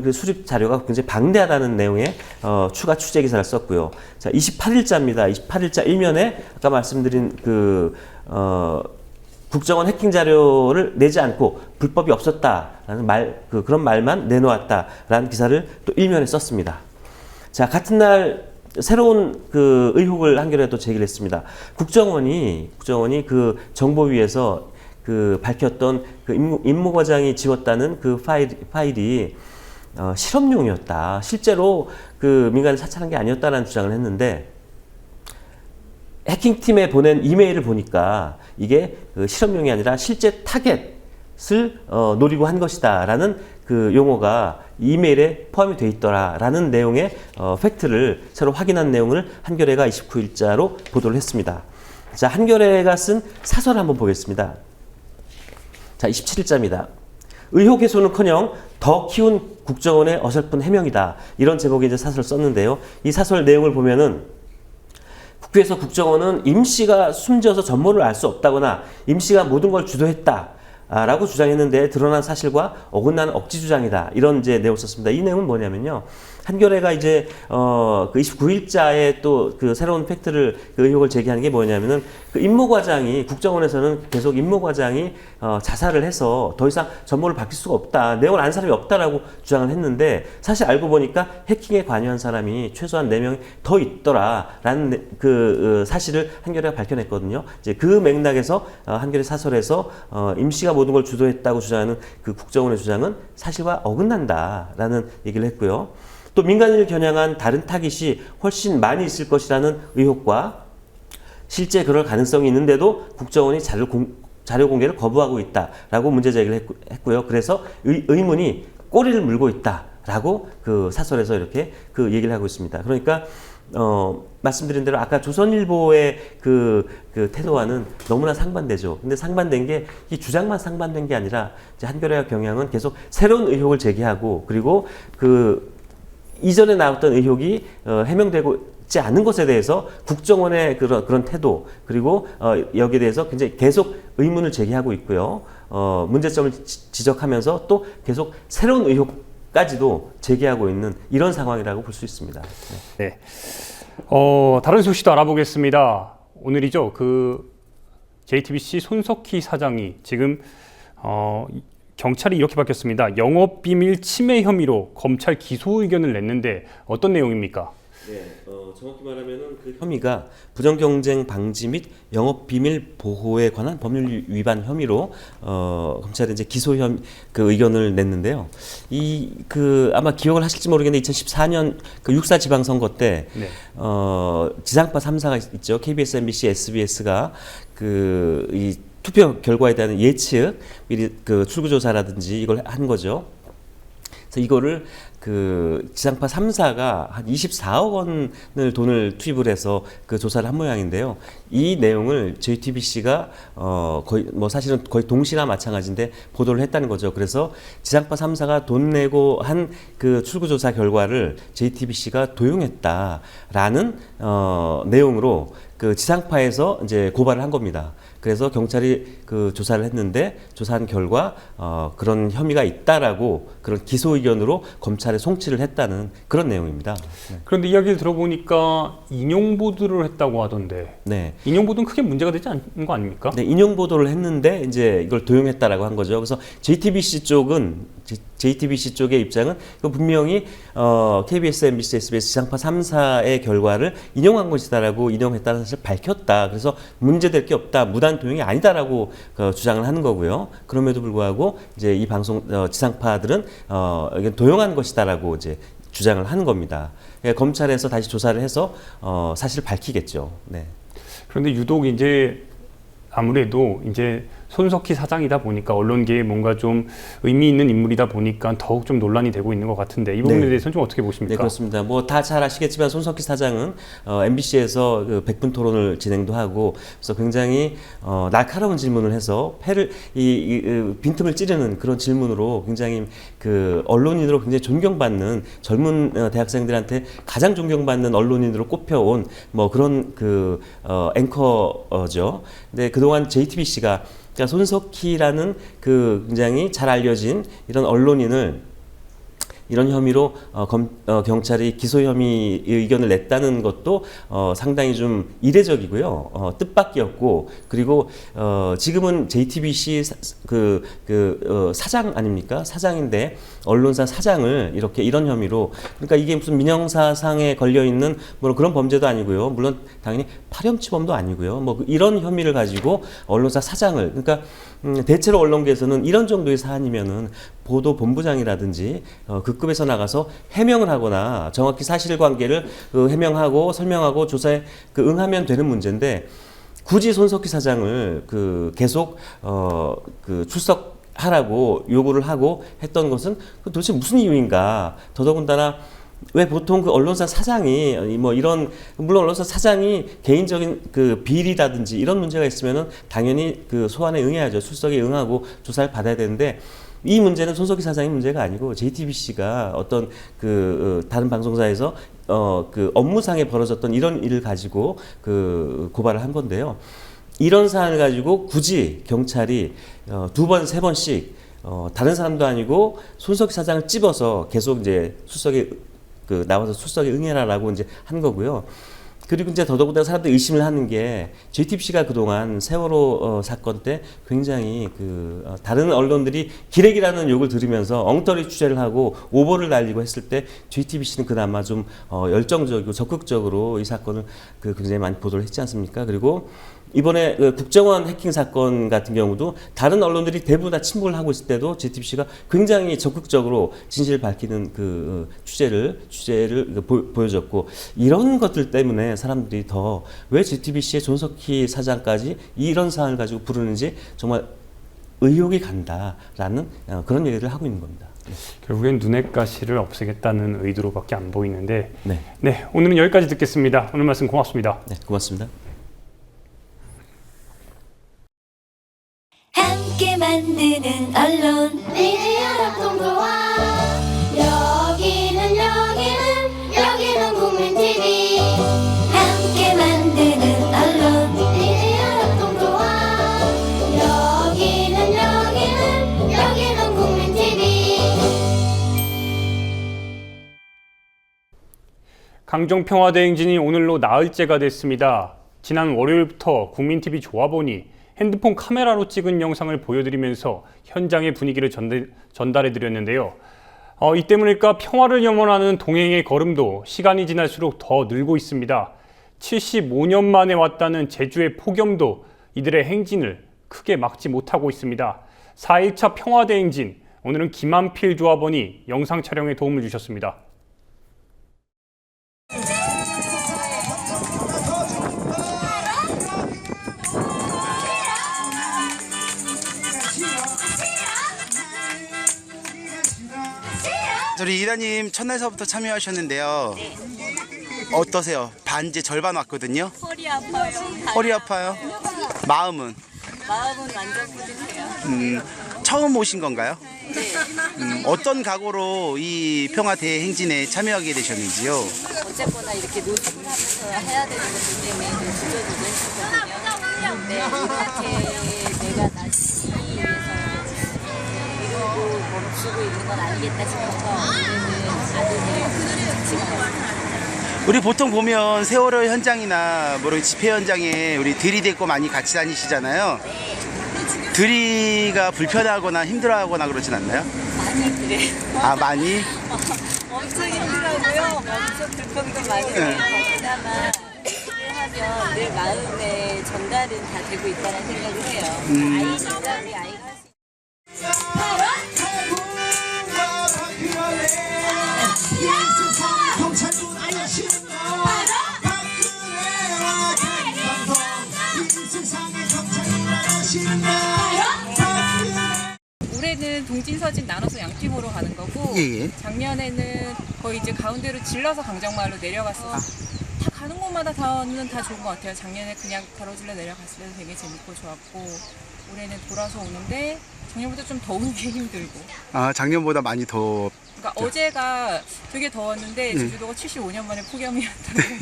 그 수립 자료가 굉장히 방대하다는 내용의 추가 취재 기사를 썼고요. 자, 28일자입니다. 28일자 일면에 아까 말씀드린 그 국정원 해킹 자료를 내지 않고 불법이 없었다라는 그런 말만 내놓았다라는 기사를 또 일면에 썼습니다. 자, 같은 날 새로운 그 의혹을 한겨레가 또 제기를 했습니다. 국정원이 그 정보위에서 그 밝혔던 그 임모과장이 지웠다는 그 파일이 실험용이었다. 실제로 그 민간을 사찰한 게 아니었다라는 주장을 했는데 해킹팀에 보낸 이메일을 보니까 이게 그 실험용이 아니라 실제 타겟을 노리고 한 것이다라는 그 용어가 이메일에 포함이 돼 있더라라는 내용의 팩트를 새로 확인한 내용을 한겨레가 29일자로 보도를 했습니다. 자, 한겨레가 쓴 사설 한번 보겠습니다. 자, 27일자입니다. 의혹 해소는커녕 더 키운 국정원의 어설픈 해명이다. 이런 제목의 이제 사설을 썼는데요. 이 사설 내용을 보면은 국회에서 국정원은 임 씨가 숨져서 전모를 알 수 없다거나 임 씨가 모든 걸 주도했다. 라고 주장했는데 드러난 사실과 어긋나는 억지 주장이다. 이런 이제 내용을 썼습니다. 이 내용은 뭐냐면요. 한겨레가 이제 그 29일자에 또 그 새로운 팩트를 그 의혹을 제기하는 게 뭐냐면은 그 임모과장이 국정원에서는 계속 임모과장이 자살을 해서 더 이상 전모를 밝힐 수가 없다. 내용을 안 사람이 없다라고 주장을 했는데 사실 알고 보니까 해킹에 관여한 사람이 최소한 4명이 더 있더라라는 그 사실을 한겨레가 밝혀냈거든요. 이제 그 맥락에서 한겨레 사설에서 임 씨가 모든 걸 주도했다고 주장하는 그 국정원의 주장은 사실과 어긋난다라는 얘기를 했고요. 또 민간인을 겨냥한 다른 타깃이 훨씬 많이 있을 것이라는 의혹과 실제 그럴 가능성이 있는데도 국정원이 자료 공개를 거부하고 있다라고 문제 제기를 했고요. 그래서 의문이 꼬리를 물고 있다라고 그 사설에서 이렇게 그 얘기를 하고 있습니다. 그러니까 말씀드린 대로 아까 조선일보의 그 태도와는 너무나 상반되죠. 근데 상반된 게 이 주장만 상반된 게 아니라 이제 한겨레와 경향은 계속 새로운 의혹을 제기하고 그리고 그 이전에 나왔던 의혹이 해명되고 있지 않은 것에 대해서 국정원의 그런 태도 그리고 여기에 대해서 굉장히 계속 의문을 제기하고 있고요. 문제점을 지적하면서 또 계속 새로운 의혹까지도 제기하고 있는 이런 상황이라고 볼 수 있습니다. 네. 다른 소식도 알아보겠습니다. 오늘이죠. 그 JTBC 손석희 사장이 지금 경찰이 이렇게 밝혔습니다. 영업비밀 침해 혐의로 검찰 기소 의견을 냈는데 어떤 내용입니까? 네, 정확히 말하면은 그 혐의가 부정경쟁 방지 및 영업비밀 보호에 관한 법률 위반 혐의로 검찰이 이제 기소 그 의견을 냈는데요. 아마 기억을 하실지 모르겠는데 2014년 그 6.4 지방선거 때 네. 지상파 3사가 있죠. KBS, MBC, SBS가 이 투표 결과에 대한 예측, 미리 그 출구조사라든지 이걸 한 거죠. 그래서 이거를 그 지상파 3사가 한 24억 원을 돈을 투입을 해서 그 조사를 한 모양인데요. 이 내용을 JTBC가 거의 뭐 사실은 거의 동시나 마찬가지인데 보도를 했다는 거죠. 그래서 지상파 3사가 돈 내고 한 그 출구조사 결과를 JTBC가 도용했다라는 내용으로 그 지상파에서 이제 고발을 한 겁니다. 그래서 경찰이 그 조사를 했는데 조사한 결과 그런 혐의가 있다라고 그런 기소 의견으로 검찰에 송치를 했다는 그런 내용입니다. 네. 그런데 이야기를 들어보니까 인용 보도를 했다고 하던데. 네. 인용 보도는 크게 문제가 되지 않는 거 아닙니까? 네, 인용 보도를 했는데 이제 이걸 도용했다라고 한 거죠. 그래서 JTBC 쪽의 입장은 분명히 KBS, MBC, SBS 지상파 3사의 결과를 인용한 것이다라고 인용했다는 사실을 밝혔다. 그래서 문제될 게 없다. 무단 도용이 아니다라고 주장을 하는 거고요. 그럼에도 불구하고 이제 이 방송 지상파들은 이건 도용한 것이다라고 이제 주장을 하는 겁니다. 그러니까 검찰에서 다시 조사를 해서 사실을 밝히겠죠. 네. 그런데 유독 이제 아무래도 이제 손석희 사장이다 보니까 언론계에 뭔가 좀 의미 있는 인물이다 보니까 더욱 좀 논란이 되고 있는 것 같은데 이 부분에 네. 대해서는 좀 어떻게 보십니까? 네, 그렇습니다. 뭐 다 잘 아시겠지만 손석희 사장은 MBC에서 그 100분 토론을 진행도 하고 그래서 굉장히 날카로운 질문을 해서 빈틈을 찌르는 그런 질문으로 굉장히 그 언론인으로 굉장히 존경받는 젊은 대학생들한테 가장 존경받는 언론인으로 꼽혀온 뭐 그런 그 앵커죠. 근데 그동안 JTBC가 그러니까 손석희라는 그 굉장히 잘 알려진 이런 언론인을 이런 혐의로 경찰이 기소 혐의 의견을 냈다는 것도 상당히 좀 이례적이고요. 뜻밖이었고 그리고 지금은 JTBC 사장 아닙니까? 사장인데 언론사 사장을 이렇게 이런 혐의로 그러니까 이게 무슨 민형사상에 걸려 있는 뭐 그런 범죄도 아니고요. 물론 당연히 파렴치범도 아니고요. 뭐 이런 혐의를 가지고 언론사 사장을 그러니까 대체로 언론계에서는 이런 정도의 사안이면은 보도 본부장이라든지 그 급에서 나가서 해명을 하거나 정확히 사실관계를 해명하고 설명하고 조사에 응하면 되는 문제인데 굳이 손석희 사장을 계속 출석하라고 요구를 하고 했던 것은 도대체 무슨 이유인가? 더더군다나 왜 보통 그 언론사 사장이 뭐 이런 물론 언론사 사장이 개인적인 그 비리라든지 이런 문제가 있으면은 당연히 그 소환에 응해야죠. 출석에 응하고 조사를 받아야 되는데 이 문제는 손석희 사장의 문제가 아니고 JTBC가 어떤 그 다른 방송사에서 그 업무상에 벌어졌던 이런 일을 가지고 그 고발을 한 건데요. 이런 사안을 가지고 굳이 경찰이 2번, 3번씩 다른 사람도 아니고 손석희 사장을 찝어서 계속 이제 출석에 그 나와서 출석에 응해라라고 이제 한 거고요. 그리고 이제 더더군다나 사람들이 의심을 하는 게 JTBC가 그동안 세월호 사건 때 굉장히 그 다른 언론들이 기레기라는 욕을 들으면서 엉터리 취재를 하고 오보를 날리고 했을 때 JTBC는 그나마 좀 열정적이고 적극적으로 이 사건을 그 굉장히 많이 보도를 했지 않습니까? 그리고 이번에 그 국정원 해킹 사건 같은 경우도 다른 언론들이 대부분 다 침묵을 하고 있을 때도 JTBC가 굉장히 적극적으로 진실을 밝히는 그 취재를 보여줬고 이런 것들 때문에 사람들이 더 왜 JTBC의 손석희 사장까지 이런 사안을 가지고 부르는지 정말 의혹이 간다라는 그런 얘기를 하고 있는 겁니다. 결국엔 눈엣 가시를 없애겠다는 의도로밖에 안 보이는데 네, 오늘은 여기까지 듣겠습니다. 오늘 말씀 고맙습니다. 네, 고맙습니다. 함께 만드는 언론 미디어 협동조합 여기는 국민TV 함께 만드는 언론 미디어 협동조합 여기는 국민TV 강정평화대행진이 오늘로 나흘째가 됐습니다. 지난 월요일부터 국민TV 조합원이 핸드폰 카메라로 찍은 영상을 보여드리면서 현장의 분위기를 전달해드렸는데요. 이 때문일까 평화를 염원하는 동행의 걸음도 시간이 지날수록 더 늘고 있습니다. 75년 만에 왔다는 제주의 폭염도 이들의 행진을 크게 막지 못하고 있습니다. 4일차 평화대행진, 오늘은 김한필 조합원이 영상 촬영에 도움을 주셨습니다. 저희 이다님 첫날서부터 참여하셨는데요. 네. 어떠세요? 반지 절반 왔거든요. 허리 아파요. 허리 아파요? 마음은? 마음은 완전 뿌듯해요. 처음 오신 건가요? 네. 어떤 각오로 이 평화 대행진에 참여하게 되셨는지요? 어쨌거나 이렇게 노력을 하면서 해야 되는 것들 때문에 좀 주저주저 했었거든요. 근데 이렇게 내가 다시 위해서 이러고 멈추고 있는 건 아니겠다 싶어서 오늘은 아들들이랑 같이 가봤습니다. 우리 보통 보면 세월호 현장이나 뭐 이런 집회 현장에 우리 들이대고 많이 같이 다니시잖아요. 들이가 불편하거나 힘들어하거나 그러진 않나요? 많이 그래요. 아, 많이? 엄청 힘들어하고요. 엄청 불평도 많이 해요. 그나마 일을 하면 내 마음의 전달은 다 되고 있다는 생각을 해요. 아이니까 우리 아이가 할 수 올해는 동진서진 나눠서 양팀으로 가는 거고 예. 작년에는 거의 이제 가운데로 질러서 강정마을로 내려가서 다 가는 곳마다 다는 다 좋은 것 같아요. 작년에 그냥 가로질러 내려갔을 때도 되게 재밌고 좋았고 올해는 돌아서 오는데 작년보다 좀 더운 게 힘들고. 아, 작년보다 많이 더. 그러니까 어제가 되게 더웠는데 제주도가 75년 만에 폭염이었다는 거예요.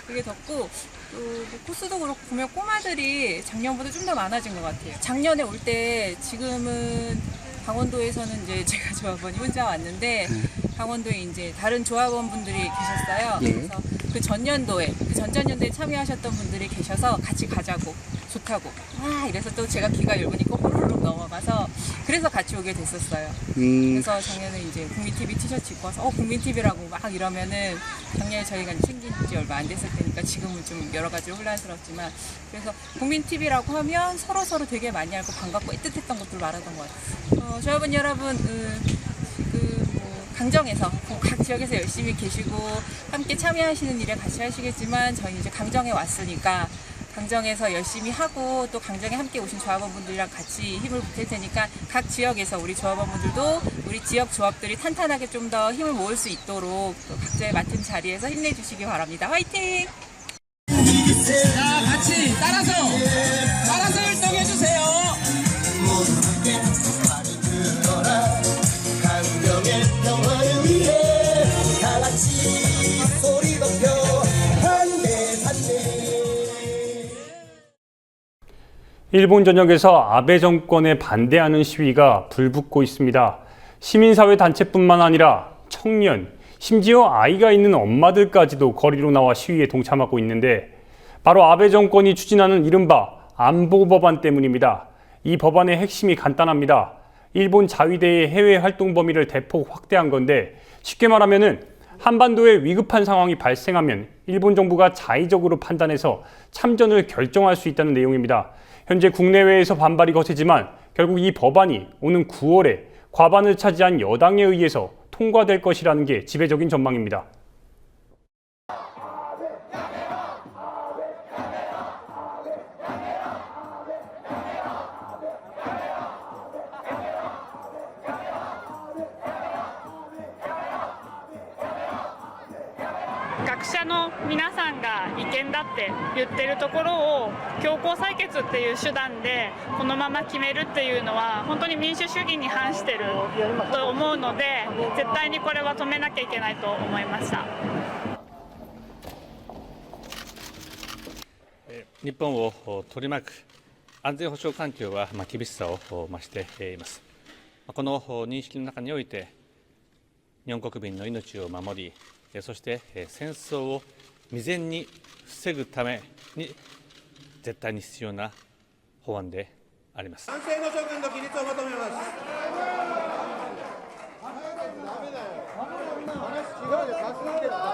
되게 덥고 또 뭐 코스도 그렇고 보면 꼬마들이 작년보다 좀 더 많아진 것 같아요. 작년에 올 때 지금은 강원도에서는 이제 제가 조합원이 혼자 왔는데 강원도에 이제 다른 조합원분들이 계셨어요. 그래서 그 전년도에 참여하셨던 분들이 계셔서 같이 가자고 좋다고 이래서 또 제가 귀가 얇으니까 호로록 넘어가서 그래서 같이 오게 됐었어요. 그래서 작년에 이제 국민TV 티셔츠 입고 와서 국민TV라고 막 이러면은 작년에 저희가 생긴 지 얼마 안 됐을 테니까 지금은 좀 여러 가지로 혼란스럽지만 그래서 국민TV라고 하면 서로 되게 많이 알고 반갑고 애틋했던 것들을 말하던 것 같아요. 조합원 여러분 강정에서 각 지역에서 열심히 계시고 함께 참여하시는 일에 같이 하시겠지만 저희 이제 강정에 왔으니까 강정에서 열심히 하고 또 강정에 함께 오신 조합원분들이랑 같이 힘을 보탤 테니까 각 지역에서 우리 조합원분들도 우리 지역 조합들이 탄탄하게 좀 더 힘을 모을 수 있도록 또 각자의 맡은 자리에서 힘내주시기 바랍니다. 화이팅! 자, 같이 따라서 율동해주세요. 강정의 평화를 위해 다 같이 소리 높여 반대 반대. 일본 전역에서 아베 정권에 반대하는 시위가 불붙고 있습니다. 시민사회 단체뿐만 아니라 청년, 심지어 아이가 있는 엄마들까지도 거리로 나와 시위에 동참하고 있는데 바로 아베 정권이 추진하는 이른바 안보 법안 때문입니다. 이 법안의 핵심이 간단합니다. 일본 자위대의 해외 활동 범위를 대폭 확대한 건데 쉽게 말하면은 한반도에 위급한 상황이 발생하면 일본 정부가 자의적으로 판단해서 참전을 결정할 수 있다는 내용입니다. 현재 국내외에서 반발이 거세지만 결국 이 법안이 오는 9월에 과반을 차지한 여당에 의해서 통과될 것이라는 게 지배적인 전망입니다.学者の皆さんが違憲だって言ってるところを強行採決っていう手段でこのまま決めるっていうのは本当に民主主義に反してると思うので絶対にこれは止めなきゃいけないと思いました。日本を取り巻く安全保障環境は厳しさを増しています。この認識の中において日本国民の命を守りそして戦争を未然に防ぐために絶対に必要な法案であります。賛成の処分の起立を求めます。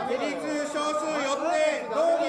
起立少数よって動議。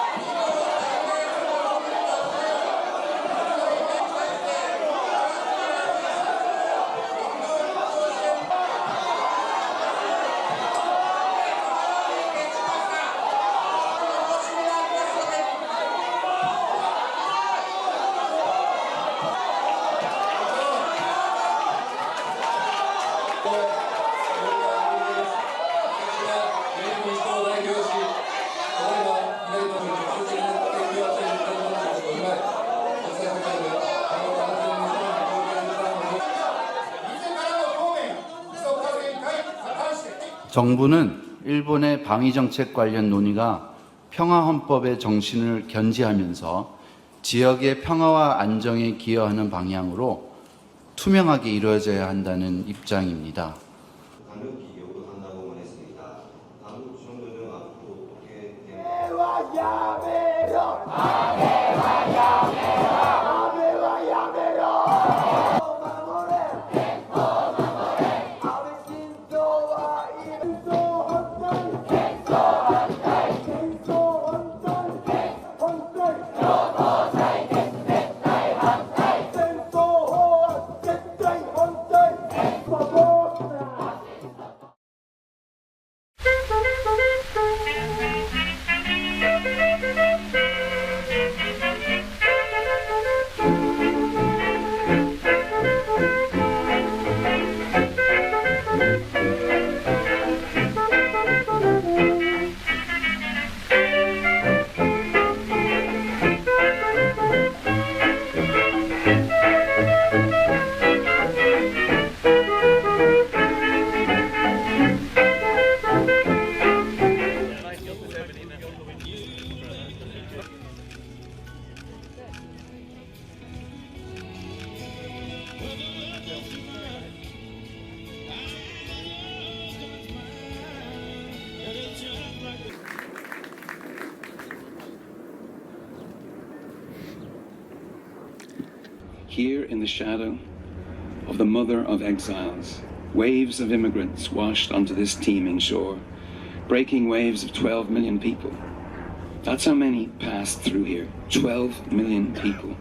정부는 일본의 방위정책 관련 논의가 평화헌법의 정신을 견지하면서 지역의 평화와 안정에 기여하는 방향으로 투명하게 이루어져야 한다는 입장입니다. Here in the shadow of the mother of exiles, waves of immigrants washed onto this teeming shore, breaking waves of 12 million people. That's how many passed through here, 12 million people.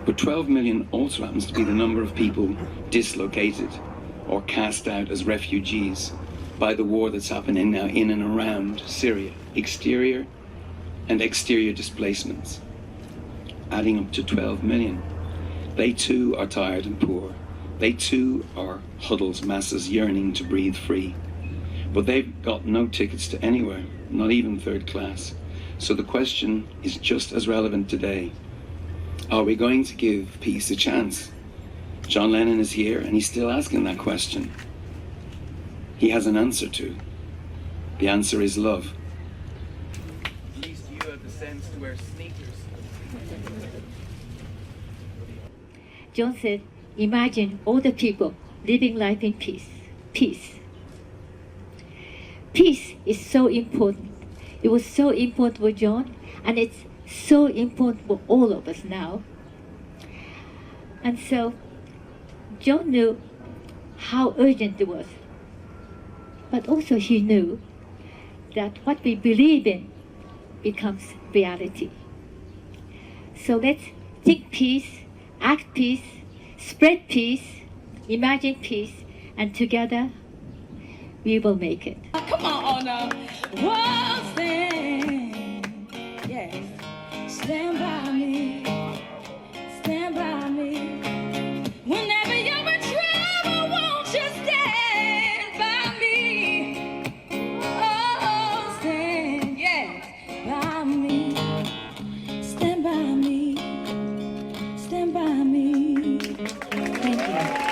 But 12 million also happens to be the number of people dislocated or cast out as refugees by the war that's happening now in and around Syria, exterior and exterior displacements. adding up to 12 million. They too are tired and poor. They too are huddled masses yearning to breathe free. But they've got no tickets to anywhere, not even third class. So the question is just as relevant today. Are we going to give peace a chance? John Lennon is here and he's still asking that question. He has an answer to. The answer is love. At least you have the sense to wear sneakers. John said, imagine all the people living life in peace. Peace. Peace is so important. It was so important for John, and it's so important for all of us now. And so, John knew how urgent it was. But also he knew that what we believe in becomes reality. So let's think peace, act peace, spread peace, imagine peace, and together we will make it. Come on now. Whoa, stand. Yeah. Stand by me. Stand by me. Whenever you're in trouble, won't you stand by me? Oh, stand, yeah, by me. Stand by me. Stand by me. Thank you.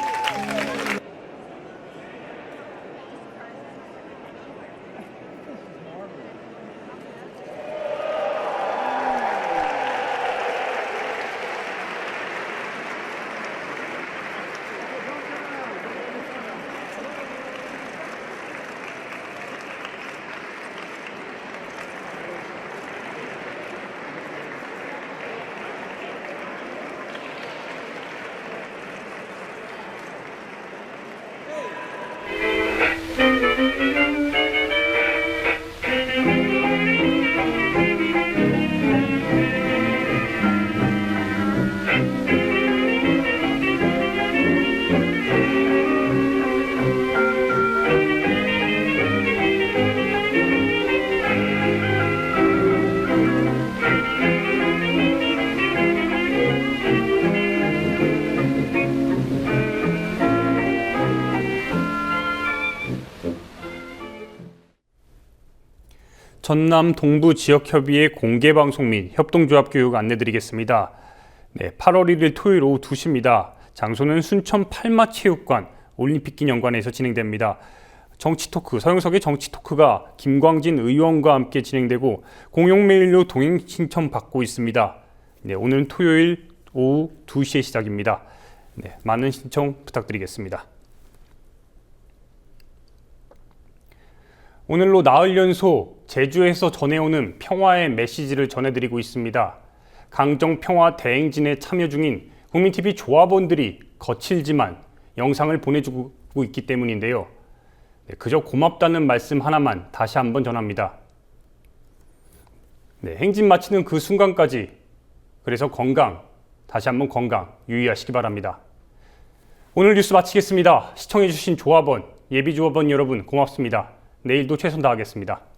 전남 동부 지역협의회 공개방송 및 협동조합 교육 안내드리겠습니다. 네, 8월 1일 토요일 오후 2시입니다. 장소는 순천 팔마체육관 올림픽기념관에서 진행됩니다. 정치토크, 서영석의 정치토크가 김광진 의원과 함께 진행되고 공용메일로 동행 신청 받고 있습니다. 네, 오늘 토요일 오후 2시에 시작입니다. 네, 많은 신청 부탁드리겠습니다. 오늘로 나흘 연속 제주에서 전해오는 평화의 메시지를 전해드리고 있습니다. 강정평화 대행진에 참여 중인 국민TV 조합원들이 거칠지만 영상을 보내주고 있기 때문인데요. 네, 그저 고맙다는 말씀 하나만 다시 한번 전합니다. 네, 행진 마치는 그 순간까지 그래서 건강, 다시 한번 건강 유의하시기 바랍니다. 오늘 뉴스 마치겠습니다. 시청해주신 조합원, 예비조합원 여러분 고맙습니다. 내일도 최선 다하겠습니다.